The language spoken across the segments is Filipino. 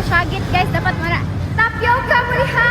Syagit guys, dapat mara. Tapioca muriha!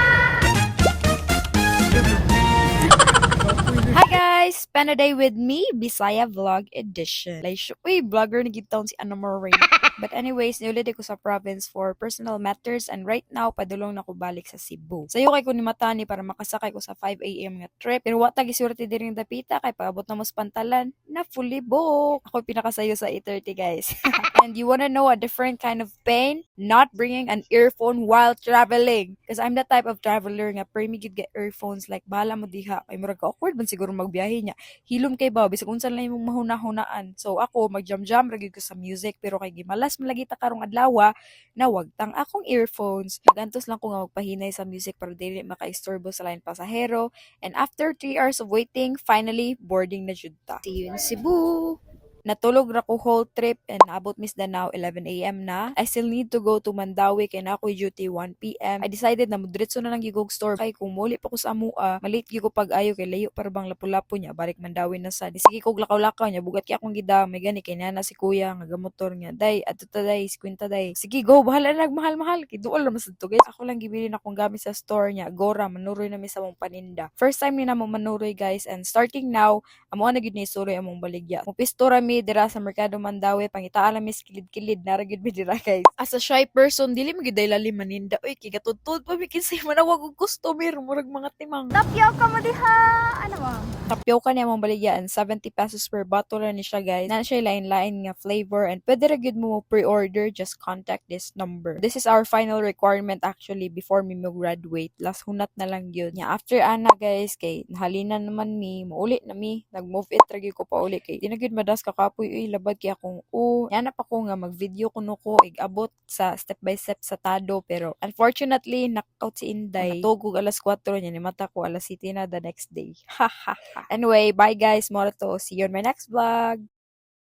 Hi guys! Spend a day with me, Bisaya Vlog Edition. Like, uy, vlogger na gitawon si Anna Marie. But anyways, niulit ko sa province for personal matters and right now, padulong na ko balik sa Cebu. Sayo kay ko ni Matani para makasakay ko sa 5 a.m. nga trip. Pero wata gisurti din yung dapita kay paabot na mo sa pantalan na fully booked. Ako pinakasayo sa 8:30 guys. And you wanna know a different kind of pain? Not bringing an earphone while traveling. Because I'm the type of traveler nga pre gid get earphones like bahala mo diha. Kay murag awkward man siguro magbiyahe niya. Hilom kay ba bisag unsa lang imong mahuna-hunaan. So ako magjam-jam ra gyud ko sa music pero kay gimalas malagi ta karong adlaw na wagtang akong earphones. Nagantos lang ko nga magpahinay sa music para dili makaistorbo sa lain pasahero. And after 3 hours of waiting, finally boarding na jud ta. See you in Cebu. Natulog ra ko whole trip and naabot Miss Danao 11 a.m. na. I still need to go to Mandawi kay na ako'y duty 1 p.m. I decided na mudretso na lang gigog store kay kung muli pa ko sa amua, malate gyud ko pag-ayo kay layo para bang lapu-lapu niya balik Mandawi na sa. Sige kog lakaw-lakaw niya bugat kay akong gidamay gani kay nana si kuya nga gamotor niya. Day adto ta day 50 day. Sige go bahala na nagmahal-mahal kay duol ra man sad to guys. Ako lang gibili na akong gamit sa store niya. Gora manuroy na mi sa mong paninda. First time ni na mo manuroy guys and starting now amo na gyud ni suroy among baligya. Mo pistora mi dira sa Merkado Mandawi pangitaan mi kilid-kilid nara gyud mi dira guys. As a shy person dili mi gyud lalim maninda. Uy kigatudtod pa mi kinsay manawag og customer murag mga timang. Tapioca mo diha. Ano mo? Tapioca niya mong baligya and 70 pesos per bottle ra ni siya guys. Na siya lain-lain nga flavor and pwede ra gyud mo pre-order just contact this number. This is our final requirement actually before mi mo graduate. Last hunat na lang gyud. Nya after ana guys kay halinan naman mi mauli na mi nag-move it ra gyud ko pa uli kay di na gyud madas kakapoy uy labad kay akong yana pa ko nga mag-video kuno ko abot sa step by step sa tado pero unfortunately knockout si Inday. Natugog alas 4 niya ni mata ko alas 7 na the next day. Anyway, bye guys, more to see you on my next vlog.